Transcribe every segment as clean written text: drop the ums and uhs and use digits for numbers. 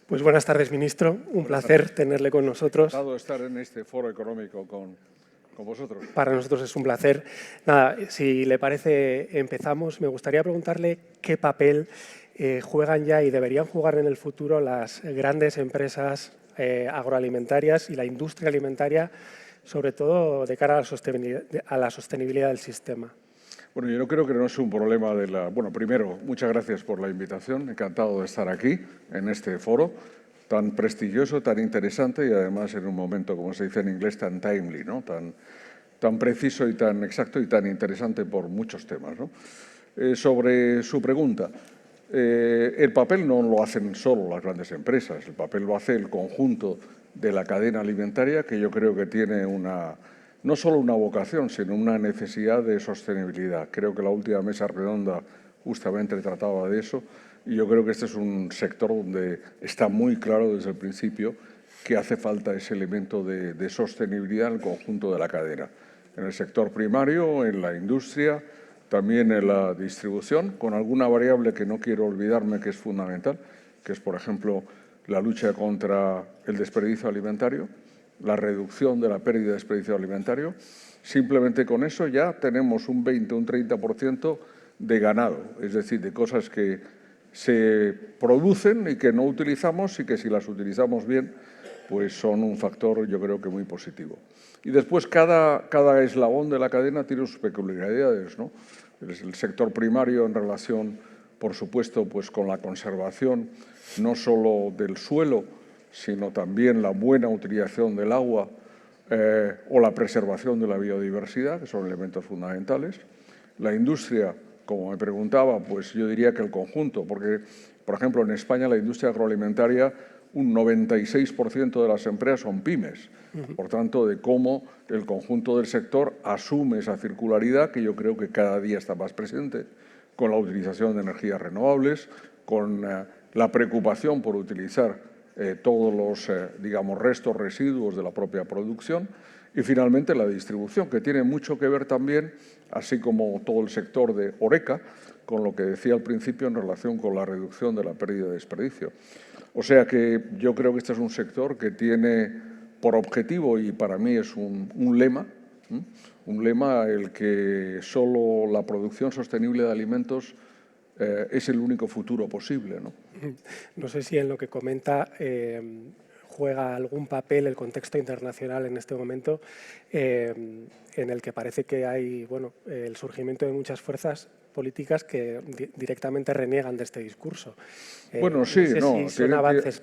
Pues buenas tardes, ministro. Un placer tenerle con nosotros. Encantado de estar en este foro económico con vosotros. Para nosotros es un placer. Nada, si le parece, empezamos. Me gustaría preguntarle qué papel juegan ya y deberían jugar en el futuro las grandes empresas agroalimentarias y la industria alimentaria, sobre todo de cara a la sostenibilidad del sistema. Bueno, yo creo que no es un problema de la... Bueno, primero, muchas gracias por la invitación. Encantado de estar aquí, en este foro tan prestigioso, tan interesante y además en un momento, como se dice en inglés, tan timely, ¿no? Tan preciso y tan exacto y tan interesante por muchos temas, ¿no? Sobre su pregunta, el papel no lo hacen solo las grandes empresas, el papel lo hace el conjunto de la cadena alimentaria, que yo creo que tiene no solo una vocación, sino una necesidad de sostenibilidad. Creo que la última mesa redonda justamente trataba de eso y yo creo que este es un sector donde está muy claro desde el principio que hace falta ese elemento de sostenibilidad en el conjunto de la cadena. En el sector primario, en la industria, también en la distribución, con alguna variable que no quiero olvidarme que es fundamental, que es, por ejemplo, la lucha contra el desperdicio alimentario, la reducción de la pérdida de desperdicio alimentario. Simplemente con eso ya tenemos un 20 o un 30% de ganado, es decir, de cosas que se producen y que no utilizamos y que si las utilizamos bien, pues son un factor yo creo que muy positivo. Y después cada eslabón de la cadena tiene sus peculiaridades, ¿no? El sector primario en relación, por supuesto, pues con la conservación no solo del suelo, sino también la buena utilización del agua o la preservación de la biodiversidad, que son elementos fundamentales. La industria, como me preguntaba, pues yo diría que el conjunto, porque, por ejemplo, en España la industria agroalimentaria, un 96% de las empresas son pymes. Por tanto, de cómo el conjunto del sector asume esa circularidad, que yo creo que cada día está más presente, con la utilización de energías renovables, con la preocupación por utilizar todos los, digamos, restos, residuos de la propia producción y finalmente la distribución, que tiene mucho que ver también, así como todo el sector de Horeca, con lo que decía al principio en relación con la reducción de la pérdida de desperdicio. O sea que yo creo que este es un sector que tiene por objetivo, y para mí es un lema el que solo la producción sostenible de alimentos es el único futuro posible, ¿no? No sé si en lo que comenta juega algún papel el contexto internacional en este momento, en el que parece que hay el surgimiento de muchas fuerzas políticas que directamente reniegan de este discurso. Bueno, sí, no sé si son avances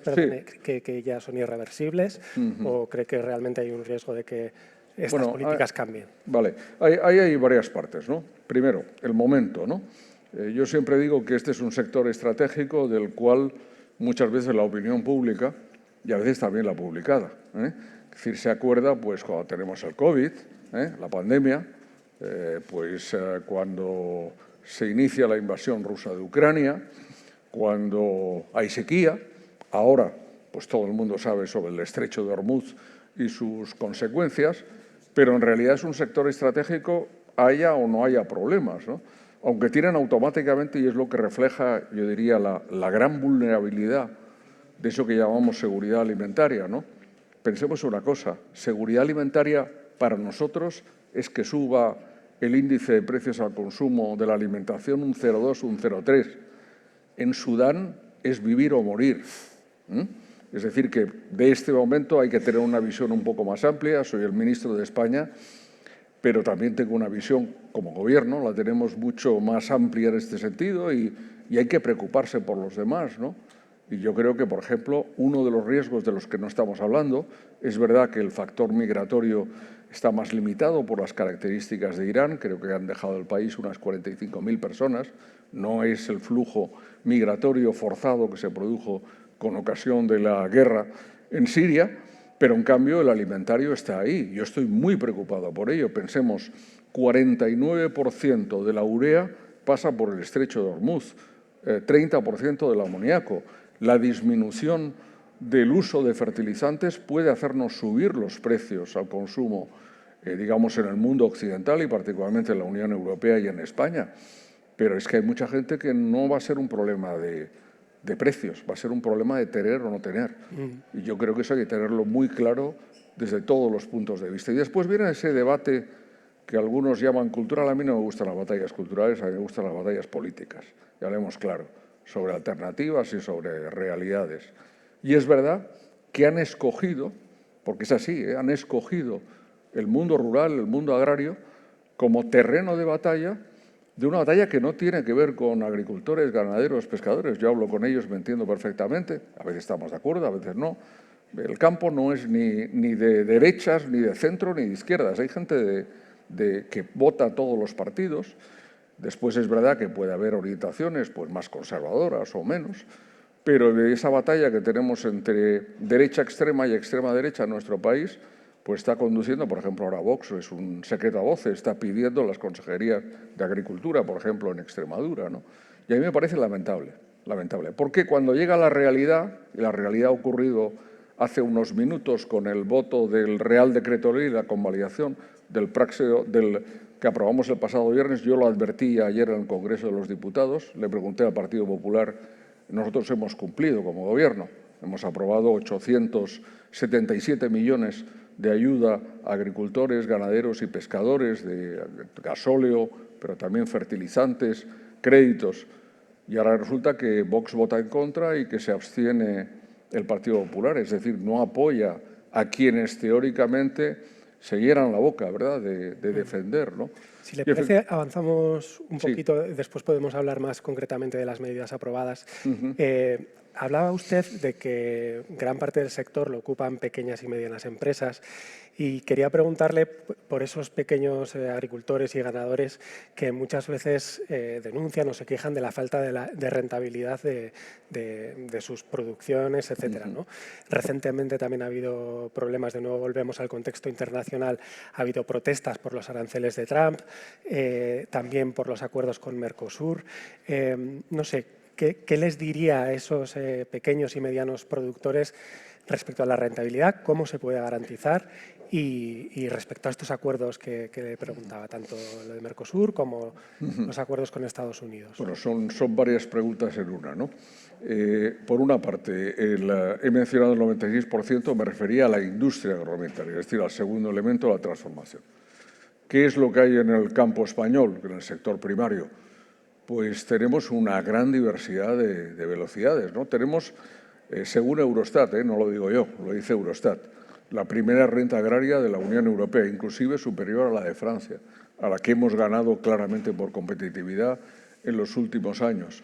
que ya son irreversibles o cree que realmente hay un riesgo de que estas políticas cambien. Vale, ahí hay varias partes, ¿no? Primero, el momento, ¿no? Yo siempre digo que este es un sector estratégico del cual muchas veces la opinión pública y a veces también la publicada, es decir, se acuerda pues cuando tenemos el COVID, la pandemia, cuando se inicia la invasión rusa de Ucrania, cuando hay sequía, ahora pues todo el mundo sabe sobre el estrecho de Hormuz y sus consecuencias, pero en realidad es un sector estratégico haya o no haya problemas, ¿no? Aunque tienen automáticamente, y es lo que refleja, yo diría, la gran vulnerabilidad de eso que llamamos seguridad alimentaria, ¿no? Pensemos una cosa, seguridad alimentaria para nosotros es que suba el índice de precios al consumo de la alimentación un 0,2, un 0,3. En Sudán es vivir o morir. Es decir, que de este momento hay que tener una visión un poco más amplia. Soy el ministro de España, pero también tengo una visión como gobierno, la tenemos mucho más amplia en este sentido y hay que preocuparse por los demás, ¿no? Y yo creo que, por ejemplo, uno de los riesgos de los que no estamos hablando, es verdad que el factor migratorio está más limitado por las características de Irán, creo que han dejado el país unas 45.000 personas, no es el flujo migratorio forzado que se produjo con ocasión de la guerra en Siria, pero en cambio el alimentario está ahí. Yo estoy muy preocupado por ello. Pensemos, 49% de la urea pasa por el estrecho de Hormuz, 30% del amoníaco. La disminución del uso de fertilizantes puede hacernos subir los precios al consumo, digamos, en el mundo occidental y particularmente en la Unión Europea y en España. Pero es que hay mucha gente que no va a ser un problema de de precios, va a ser un problema de tener o no tener. Y yo creo que eso hay que tenerlo muy claro desde todos los puntos de vista. Y después viene ese debate que algunos llaman cultural. A mí no me gustan las batallas culturales, a mí me gustan las batallas políticas. Ya hablemos claro, sobre alternativas y sobre realidades. Y es verdad que han escogido, porque es así, han escogido el mundo rural, el mundo agrario, como terreno de batalla, de una batalla que no tiene que ver con agricultores, ganaderos, pescadores. Yo hablo con ellos, me entiendo perfectamente, a veces estamos de acuerdo, a veces no. El campo no es ni de derechas, ni de centro, ni de izquierdas. Hay gente que vota a todos los partidos. Después es verdad que puede haber orientaciones pues, más conservadoras o menos, pero de esa batalla que tenemos entre derecha extrema y extrema derecha en nuestro país, pues está conduciendo, por ejemplo, ahora Vox, es un secreto a voces, está pidiendo las consejerías de Agricultura, por ejemplo, en Extremadura, ¿no? Y a mí me parece lamentable, lamentable, porque cuando llega la realidad, y la realidad ha ocurrido hace unos minutos con el voto del Real Decreto Ley, la convalidación del que aprobamos el pasado viernes, yo lo advertí ayer en el Congreso de los Diputados, le pregunté al Partido Popular, nosotros hemos cumplido como Gobierno, hemos aprobado 877 millones de ayuda a agricultores, ganaderos y pescadores, de gasóleo, pero también fertilizantes, créditos. Y ahora resulta que Vox vota en contra y que se abstiene el Partido Popular, es decir, no apoya a quienes teóricamente se hieran la boca, ¿verdad?, de defender, ¿no? Si le parece, avanzamos un poquito, después podemos hablar más concretamente de las medidas aprobadas. Hablaba usted de que gran parte del sector lo ocupan pequeñas y medianas empresas y quería preguntarle por esos pequeños agricultores y ganadores que muchas veces denuncian o se quejan de la falta de rentabilidad de sus producciones, etcétera, ¿no? Recientemente también ha habido problemas, de nuevo volvemos al contexto internacional, ha habido protestas por los aranceles de Trump, también por los acuerdos con Mercosur. No sé, ¿qué les diría a esos pequeños y medianos productores respecto a la rentabilidad? ¿Cómo se puede garantizar? Y respecto a estos acuerdos que le preguntaba, tanto lo de Mercosur como los acuerdos con Estados Unidos. Bueno, son varias preguntas en una, ¿no? Por una parte, he mencionado el 96%, me refería a la industria agroalimentaria, es decir, al segundo elemento, la transformación. ¿Qué es lo que hay en el campo español, en el sector primario? Pues tenemos una gran diversidad de velocidades, ¿no? Tenemos, según Eurostat, no lo digo yo, lo dice Eurostat, la primera renta agraria de la Unión Europea, inclusive superior a la de Francia, a la que hemos ganado claramente por competitividad en los últimos años.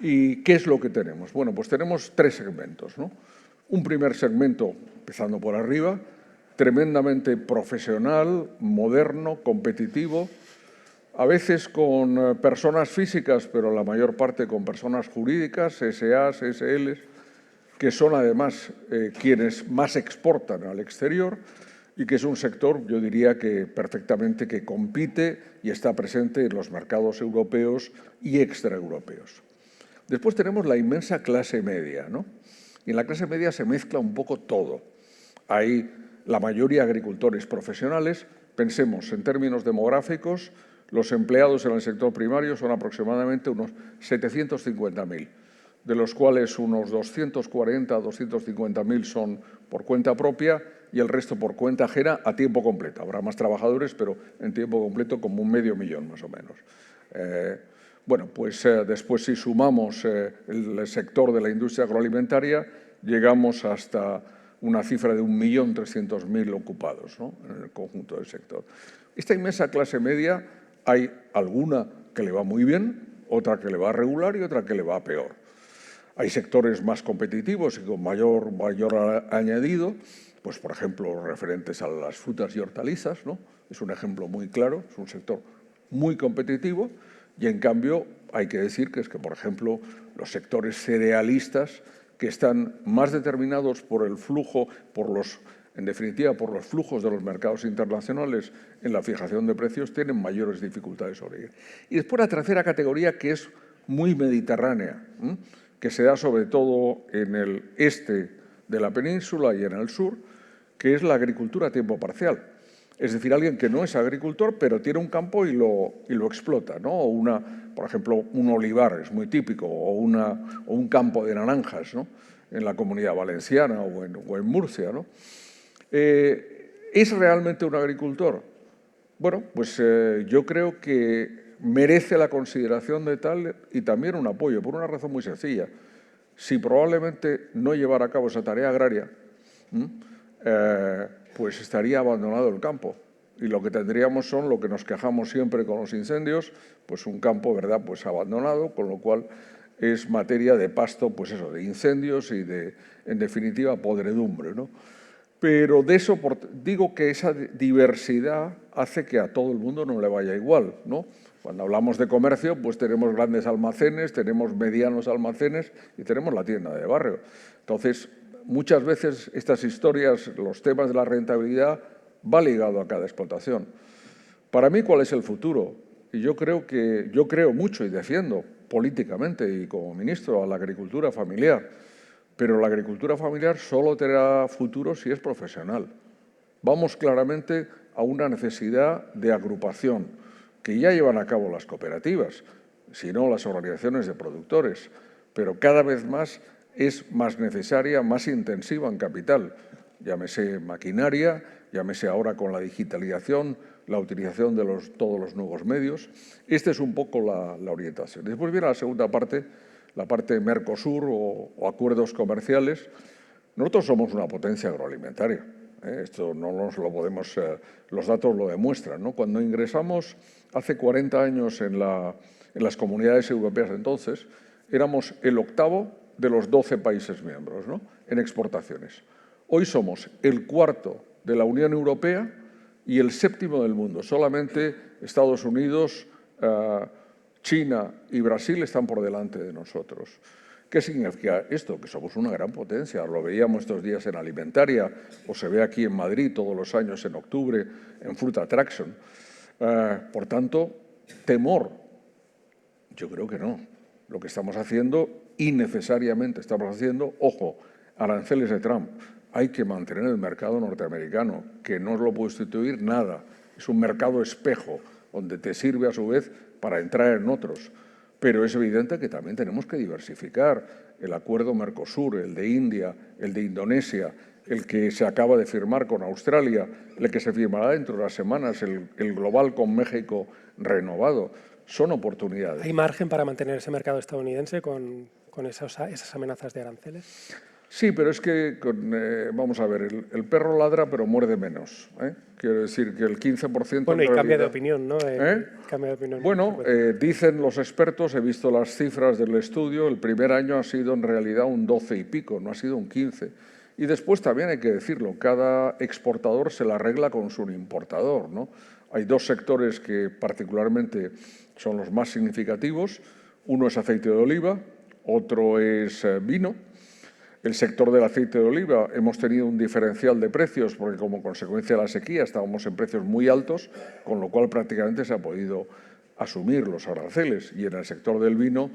¿Y qué es lo que tenemos? Bueno, pues tenemos tres segmentos, ¿no? Un primer segmento, empezando por arriba, tremendamente profesional, moderno, competitivo, a veces con personas físicas, pero la mayor parte con personas jurídicas, SAs, SLs, que son además quienes más exportan al exterior y que es un sector, yo diría que perfectamente que compite y está presente en los mercados europeos y extraeuropeos. Después tenemos la inmensa clase media, ¿no? Y en la clase media se mezcla un poco todo. Hay la mayoría agricultores profesionales, pensemos en términos demográficos, los empleados en el sector primario son aproximadamente unos 750.000, de los cuales unos 240 o 250.000 son por cuenta propia y el resto por cuenta ajena a tiempo completo. Habrá más trabajadores, pero en tiempo completo como 500.000 más o menos. Bueno, pues después si sumamos el sector de la industria agroalimentaria, llegamos hasta una cifra de 1.300.000 ocupados, ¿no?, en el conjunto del sector. Esta inmensa clase media, hay alguna que le va muy bien, otra que le va regular y otra que le va peor. Hay sectores más competitivos y con mayor añadido, pues por ejemplo, referentes a las frutas y hortalizas, ¿no? Es un ejemplo muy claro, es un sector muy competitivo y en cambio hay que decir que por ejemplo, los sectores cerealistas que están más determinados por el flujo, en definitiva, por los flujos de los mercados internacionales en la fijación de precios, tienen mayores dificultades sobre ello. Y después la tercera categoría, que es muy mediterránea, que se da sobre todo en el este de la península y en el sur, que es la agricultura a tiempo parcial. Es decir, alguien que no es agricultor, pero tiene un campo y lo explota, ¿no? O por ejemplo, un olivar es muy típico, o un campo de naranjas, ¿no? En la Comunidad Valenciana o en Murcia, ¿no? ¿Es realmente un agricultor? Bueno, pues yo creo que merece la consideración de tal y también un apoyo, por una razón muy sencilla. Si probablemente no llevara a cabo esa tarea agraria, pues estaría abandonado el campo. Y lo que tendríamos son lo que nos quejamos siempre con los incendios, pues un campo, ¿verdad?, pues abandonado, con lo cual es materia de pasto, pues eso, de incendios y de, en definitiva, podredumbre, ¿no? Pero de eso digo que esa diversidad hace que a todo el mundo no le vaya igual, ¿no? Cuando hablamos de comercio, pues tenemos grandes almacenes, tenemos medianos almacenes y tenemos la tienda de barrio. Entonces, muchas veces estas historias, los temas de la rentabilidad, va ligado a cada explotación. Para mí, ¿cuál es el futuro? Y yo creo mucho y defiendo políticamente y como ministro a la agricultura familiar, pero la agricultura familiar solo tendrá futuro si es profesional. Vamos claramente a una necesidad de agrupación que ya llevan a cabo las cooperativas, si no las organizaciones de productores, pero cada vez más es más necesaria, más intensiva en capital, llámese maquinaria, llámese ahora con la digitalización, la utilización de todos los nuevos medios. Esta es un poco la orientación. Después viene la segunda parte, la parte de Mercosur o acuerdos comerciales. Nosotros somos una potencia agroalimentaria. Esto no nos lo podemos, los datos lo demuestran, ¿no? Cuando ingresamos hace 40 años en las comunidades europeas entonces, éramos el 8º de los 12 países miembros, ¿no?, en exportaciones. Hoy somos el 4º de la Unión Europea y el 7º del mundo. Solamente Estados Unidos, China y Brasil están por delante de nosotros. ¿Qué significa esto? Que somos una gran potencia. Lo veíamos estos días en Alimentaria, o se ve aquí en Madrid todos los años en octubre, en Fruit Attraction. Por tanto, temor, yo creo que no. Lo que estamos haciendo, innecesariamente estamos haciendo, ojo, aranceles de Trump. Hay que mantener el mercado norteamericano, que no lo puede sustituir nada. Es un mercado espejo, donde te sirve a su vez para entrar en otros. Pero es evidente que también tenemos que diversificar. El acuerdo Mercosur, el de India, el de Indonesia, el que se acaba de firmar con Australia, el que se firmará dentro de unas semanas, el global con México renovado, son oportunidades. ¿Hay margen para mantener ese mercado estadounidense con esas amenazas de aranceles? Sí, pero es que, vamos a ver, el perro ladra pero muerde menos. Quiero decir que el 15%... Bueno, y cambia de opinión, ¿no? Cambia de opinión. Bueno, dicen los expertos, he visto las cifras del estudio, el primer año ha sido en realidad un 12 y pico, no ha sido un 15. Y después también hay que decirlo, cada exportador se la arregla con su importador, ¿no? Hay dos sectores que particularmente son los más significativos. Uno es aceite de oliva, otro es vino. El sector del aceite de oliva hemos tenido un diferencial de precios porque como consecuencia de la sequía estábamos en precios muy altos, con lo cual prácticamente se ha podido asumir los aranceles. Y en el sector del vino,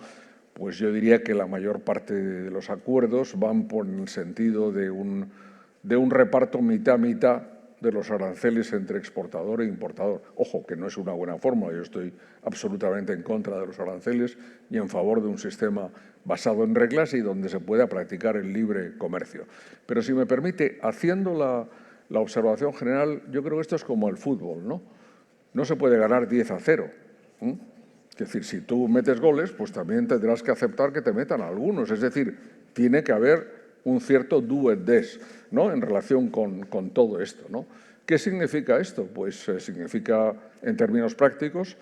pues yo diría que la mayor parte de los acuerdos van por el sentido de un reparto mitad-mitad de los aranceles entre exportador e importador. Ojo, que no es una buena fórmula, yo estoy absolutamente en contra de los aranceles y en favor de un sistema basado en reglas y donde se pueda practicar el libre comercio. Pero si me permite, haciendo la observación general, yo creo que esto es como el fútbol, ¿no? No se puede ganar 10-0. Es decir, si tú metes goles, pues también tendrás que aceptar que te metan algunos. Es decir, tiene que haber un cierto do et des, ¿no?, en relación con todo esto, ¿no? ¿Qué significa esto? Pues significa, en términos prácticos,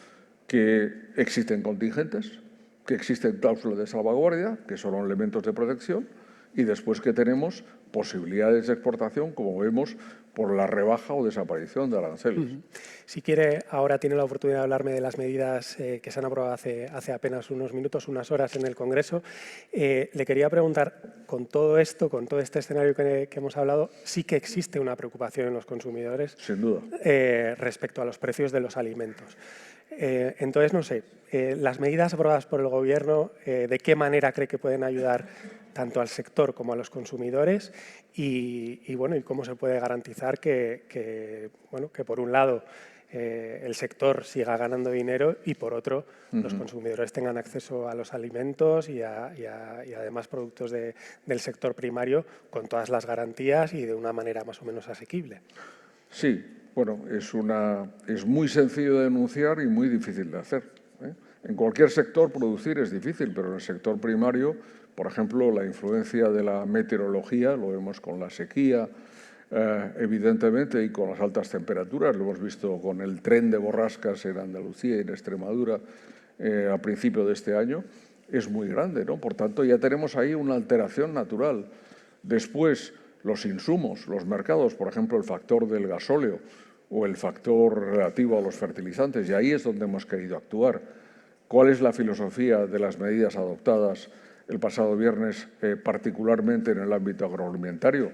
que existen contingentes, que existen cláusulas de salvaguardia, que son elementos de protección, y después que tenemos posibilidades de exportación, como vemos, por la rebaja o desaparición de aranceles. Si quiere, ahora tiene la oportunidad de hablarme de las medidas que se han aprobado hace apenas unos minutos, unas horas en el Congreso. Le quería preguntar, con todo esto, con todo este escenario que hemos hablado, sí que existe una preocupación en los consumidores. Sin duda. Respecto a los precios de los alimentos. Entonces, no sé, las medidas aprobadas por el Gobierno, ¿de qué manera cree que pueden ayudar tanto al sector como a los consumidores? Bueno, y cómo se puede garantizar que por un lado el sector siga ganando dinero y por otro los consumidores tengan acceso a los alimentos y además productos del sector primario con todas las garantías y de una manera más o menos asequible? Sí, bueno, es muy sencillo de denunciar y muy difícil de hacer, ¿eh? En cualquier sector producir es difícil, pero en el sector primario, por ejemplo, la influencia de la meteorología, lo vemos con la sequía, evidentemente, y con las altas temperaturas, lo hemos visto con el tren de borrascas en Andalucía y en Extremadura a principio de este año, es muy grande, ¿no? Por tanto, ya tenemos ahí una alteración natural. Después, los insumos, los mercados, por ejemplo, el factor del gasóleo o el factor relativo a los fertilizantes, y ahí es donde hemos querido actuar. ¿Cuál es la filosofía de las medidas adoptadas el pasado viernes, particularmente en el ámbito agroalimentario?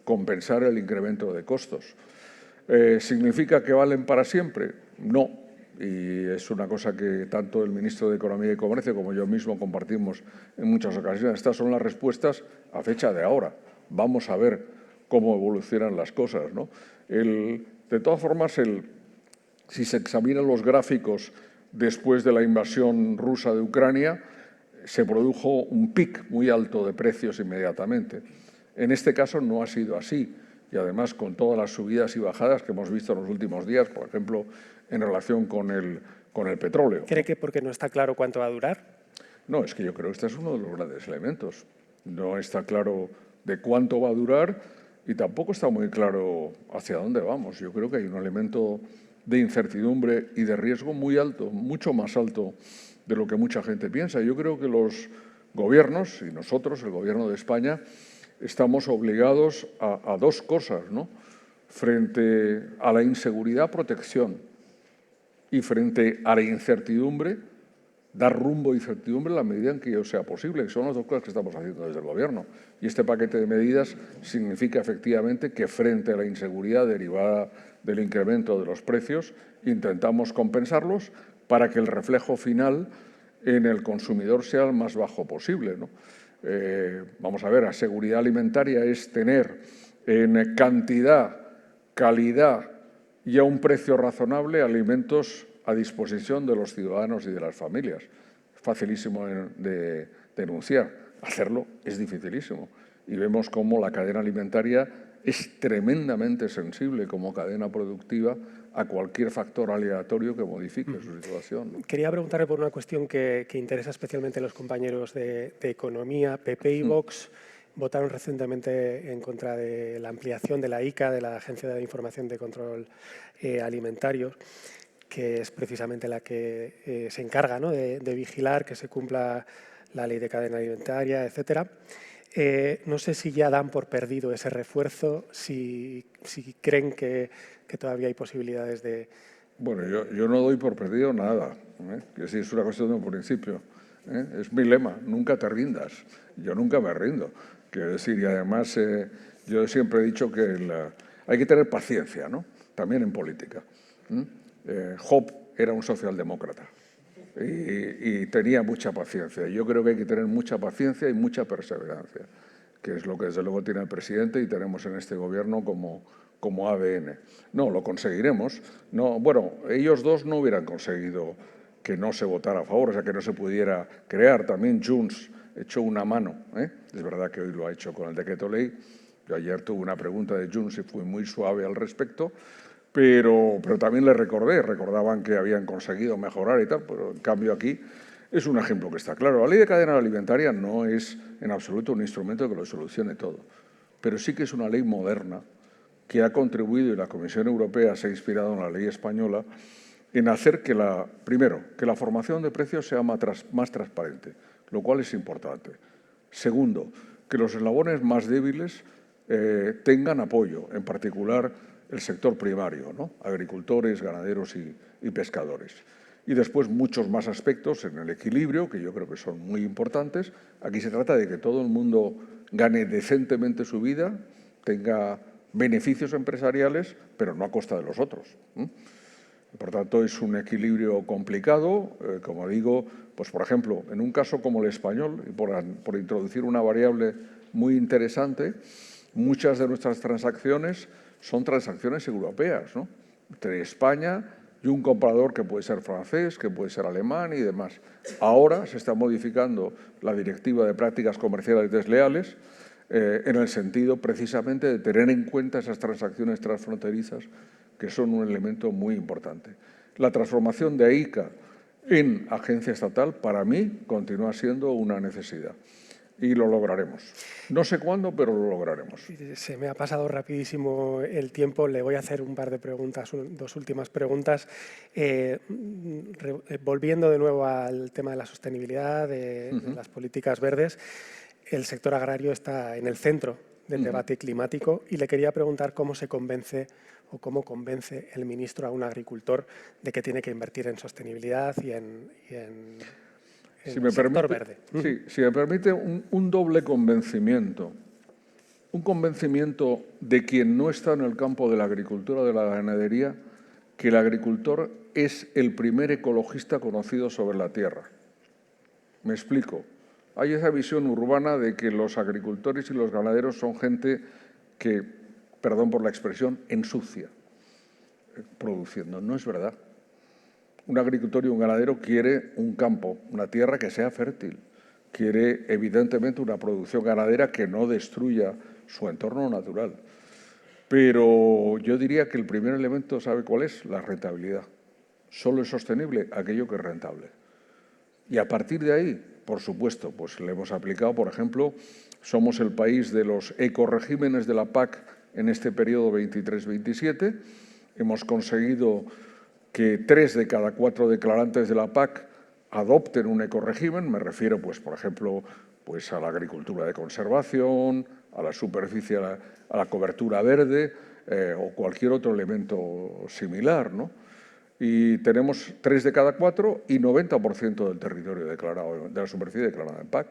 Compensar el incremento de costos. ¿Significa que valen para siempre? No. Y es una cosa que tanto el ministro de Economía y Comercio como yo mismo compartimos en muchas ocasiones. Estas son las respuestas a fecha de ahora. Vamos a ver cómo evolucionan las cosas, ¿no? De todas formas, si se examinan los gráficos después de la invasión rusa de Ucrania, se produjo un pic muy alto de precios inmediatamente. En este caso no ha sido así y además con todas las subidas y bajadas que hemos visto en los últimos días, por ejemplo, en relación con el petróleo. ¿Cree que porque no está claro cuánto va a durar? No, es que yo creo que este es uno de los grandes elementos. No está claro de cuánto va a durar y tampoco está muy claro hacia dónde vamos. Yo creo que hay un elemento de incertidumbre y de riesgo muy alto, mucho más alto de lo que mucha gente piensa. Yo creo que los gobiernos, y nosotros, el Gobierno de España, estamos obligados a dos cosas, ¿no? Frente a la inseguridad, protección, y frente a la incertidumbre, dar rumbo a incertidumbre en la medida en que ello sea posible, que son las dos cosas que estamos haciendo desde el Gobierno. Y este paquete de medidas significa efectivamente que frente a la inseguridad derivada del incremento de los precios, intentamos compensarlos para que el reflejo final en el consumidor sea el más bajo posible, ¿no? Vamos a ver, la seguridad alimentaria es tener en cantidad, calidad y a un precio razonable alimentos a disposición de los ciudadanos y de las familias. Es facilísimo de denunciar. Hacerlo es dificilísimo. Y vemos cómo la cadena alimentaria es tremendamente sensible como cadena productiva a cualquier factor aleatorio que modifique su situación, ¿no? Quería preguntarle por una cuestión que interesa especialmente a los compañeros de Economía. PP y Vox votaron recientemente en contra de la ampliación de la ICA, de la Agencia de Información de Control Alimentario, que es precisamente la que se encarga, ¿no?, de vigilar que se cumpla la ley de cadena alimentaria, etcétera. No sé si ya dan por perdido ese refuerzo, si creen que todavía hay posibilidades de... Bueno, yo no doy por perdido nada, que sí, es una cuestión de un principio. Es mi lema, nunca te rindas. Yo nunca me rindo. Quiero decir, y además yo siempre he dicho que hay que tener paciencia, ¿no? También en política. Job era un socialdemócrata y tenía mucha paciencia. Yo creo que hay que tener mucha paciencia y mucha perseverancia, que es lo que desde luego tiene el presidente y tenemos en este gobierno como ADN. No, lo conseguiremos. No, bueno, ellos dos no hubieran conseguido que no se votara a favor, o sea, que no se pudiera crear. También Junts echó una mano, ¿eh? Es verdad que hoy lo ha hecho con el decreto ley. Yo ayer tuve una pregunta de Junts y fui muy suave al respecto, pero también les recordaban que habían conseguido mejorar y tal, pero en cambio aquí es un ejemplo que está claro. La ley de cadena alimentaria no es en absoluto un instrumento que lo solucione todo, pero sí que es una ley moderna que ha contribuido, y la Comisión Europea se ha inspirado en la ley española, en hacer que primero, que la formación de precios sea más transparente, lo cual es importante. Segundo, que los eslabones más débiles tengan apoyo, en particular el sector primario, ¿no? Agricultores, ganaderos y pescadores. Y después muchos más aspectos en el equilibrio, que yo creo que son muy importantes. Aquí se trata de que todo el mundo gane decentemente su vida, tenga beneficios empresariales, pero no a costa de los otros. Por tanto, es un equilibrio complicado, como digo, pues por ejemplo, en un caso como el español, y por introducir una variable muy interesante, muchas de nuestras transacciones son transacciones europeas, ¿no? Entre España y un comprador que puede ser francés, que puede ser alemán y demás. Ahora se está modificando la Directiva de Prácticas Comerciales Desleales en el sentido precisamente de tener en cuenta esas transacciones transfronterizas que son un elemento muy importante. La transformación de AICA en agencia estatal, para mí, continúa siendo una necesidad. Y lo lograremos. No sé cuándo, pero lo lograremos. Se me ha pasado rapidísimo el tiempo. Le voy a hacer un par de preguntas, dos últimas preguntas. Volviendo de nuevo al tema de la sostenibilidad, de las políticas verdes, el sector agrario está en el centro del debate climático y le quería preguntar cómo se convence o cómo convence el ministro a un agricultor de que tiene que invertir en sostenibilidad y en si me sector permite, verde. Sí, si me permite un doble convencimiento. Un convencimiento de quien no está en el campo de la agricultura o de la ganadería, que el agricultor es el primer ecologista conocido sobre la tierra. Me explico. Hay esa visión urbana de que los agricultores y los ganaderos son gente que, perdón por la expresión, ensucia produciendo. No es verdad. Un agricultor y un ganadero quiere un campo, una tierra que sea fértil. Quiere, evidentemente, una producción ganadera que no destruya su entorno natural. Pero yo diría que el primer elemento, ¿sabe cuál es? La rentabilidad. Solo es sostenible aquello que es rentable. Y a partir de ahí, por supuesto, pues le hemos aplicado, por ejemplo, somos el país de los ecoregímenes de la PAC en este periodo 23-27. Hemos conseguido que 3 de cada 4 declarantes de la PAC adopten un ecorégimen. Me refiero, pues, por ejemplo, pues, a la agricultura de conservación, a la superficie, a la cobertura verde o cualquier otro elemento similar, ¿no? Y tenemos 3 de cada 4 y 90% del territorio declarado, de la superficie declarada en PAC.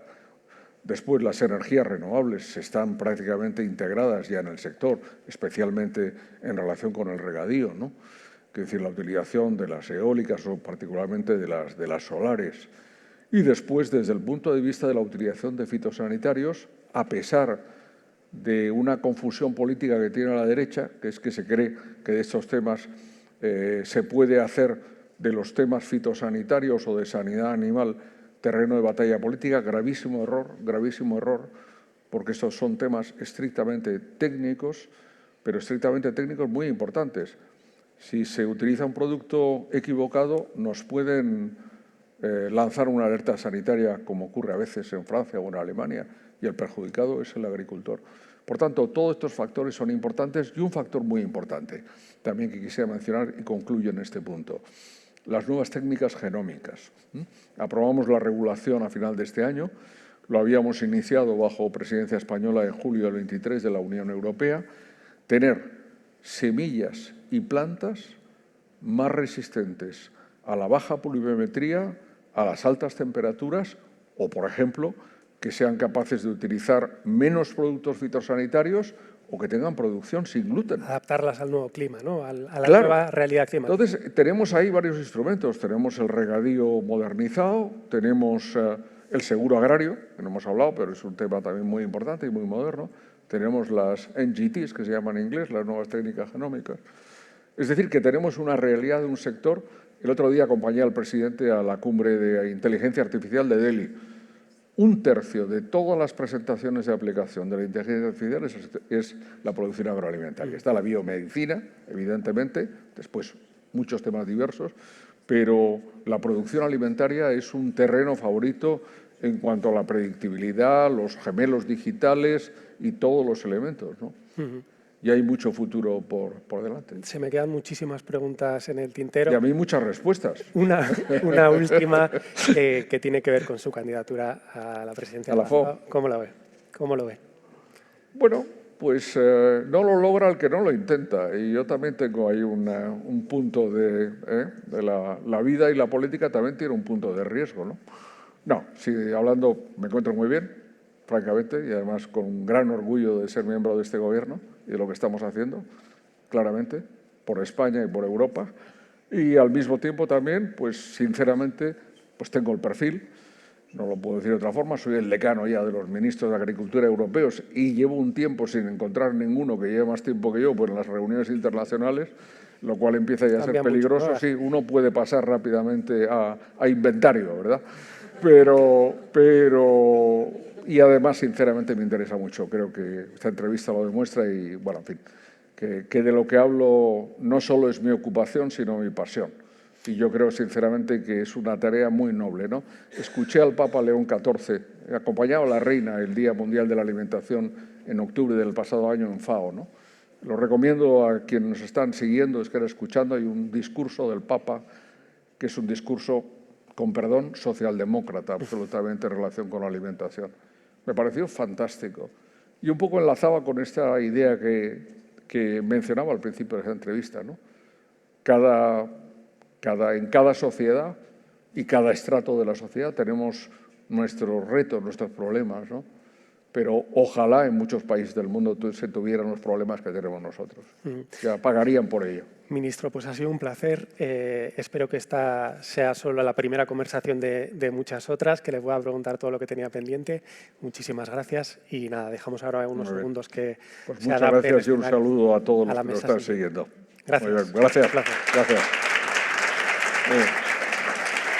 Después, las energías renovables están prácticamente integradas ya en el sector, especialmente en relación con el regadío, ¿no? Es decir, la utilización de las eólicas o particularmente de las solares. Y después, desde el punto de vista de la utilización de fitosanitarios, a pesar de una confusión política que tiene la derecha, que es que se cree que de estos temas se puede hacer de los temas fitosanitarios o de sanidad animal terreno de batalla política, gravísimo error, porque estos son temas estrictamente técnicos, pero estrictamente técnicos muy importantes. Si se utiliza un producto equivocado, nos pueden lanzar una alerta sanitaria, como ocurre a veces en Francia o en Alemania, y el perjudicado es el agricultor. Por tanto, todos estos factores son importantes y un factor muy importante también que quisiera mencionar y concluyo en este punto. Las nuevas técnicas genómicas. Aprobamos la regulación a final de este año, lo habíamos iniciado bajo presidencia española en julio del 23 de la Unión Europea, tener semillas y plantas más resistentes a la baja pluviometría, a las altas temperaturas o, por ejemplo, que sean capaces de utilizar menos productos fitosanitarios o que tengan producción sin gluten. Adaptarlas al nuevo clima, ¿no? A la nueva realidad climática. Entonces, tenemos ahí varios instrumentos. Tenemos el regadío modernizado, tenemos el seguro agrario, que no hemos hablado, pero es un tema también muy importante y muy moderno. Tenemos las NGTs, que se llaman en inglés, las nuevas técnicas genómicas. Es decir, que tenemos una realidad de un sector. El otro día acompañé al presidente a la cumbre de inteligencia artificial de Delhi. Un tercio de todas las presentaciones de aplicación de la inteligencia artificial es la producción agroalimentaria. Está la biomedicina, evidentemente, después muchos temas diversos, pero la producción alimentaria es un terreno favorito en cuanto a la predictibilidad, los gemelos digitales y todos los elementos, ¿no? Y hay mucho futuro por delante. Se me quedan muchísimas preguntas en el tintero. Y a mí muchas respuestas. Una última que tiene que ver con su candidatura a la presidencia. A la FO. ¿Cómo la ve? ¿Cómo lo ve? Bueno, pues no lo logra el que no lo intenta. Y yo también tengo ahí un punto de la vida y la política también tiene un punto de riesgo, ¿no? No, sí, hablando me encuentro muy bien, francamente, y además con un gran orgullo de ser miembro de este gobierno y de lo que estamos haciendo, claramente, por España y por Europa. Y al mismo tiempo también, pues sinceramente, pues tengo el perfil, no lo puedo decir de otra forma, soy el decano ya de los ministros de Agricultura europeos y llevo un tiempo sin encontrar ninguno que lleve más tiempo que yo pues en las reuniones internacionales, lo cual empieza ya a ser peligroso. Mucho, ¿no? Sí, uno puede pasar rápidamente a inventario, ¿verdad? Pero y además, sinceramente, me interesa mucho. Creo que esta entrevista lo demuestra y, bueno, en fin, que de lo que hablo no solo es mi ocupación, sino mi pasión. Y yo creo, sinceramente, que es una tarea muy noble, ¿no? Escuché al Papa León XIV, acompañado a la Reina el Día Mundial de la Alimentación en octubre del pasado año en FAO, ¿no? Lo recomiendo a quienes nos están siguiendo, es que están escuchando, hay un discurso del Papa que es un discurso, con perdón, socialdemócrata, absolutamente en relación con la alimentación. Me pareció fantástico. Y un poco enlazaba con esta idea que mencionaba al principio de esa entrevista, ¿no? En cada sociedad y cada estrato de la sociedad tenemos nuestros retos, nuestros problemas, ¿no? Pero ojalá en muchos países del mundo se tuvieran los problemas que tenemos nosotros. Ya pagarían por ello. Ministro, pues ha sido un placer. Espero que esta sea solo la primera conversación de muchas otras, que le voy a preguntar todo lo que tenía pendiente. Muchísimas gracias y nada, dejamos ahora unos segundos que pues se muchas adapte gracias y un saludo a todos los que nos están siguiente. siguiendo. Gracias. Muy bien, gracias. Gracias.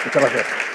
Muchas gracias.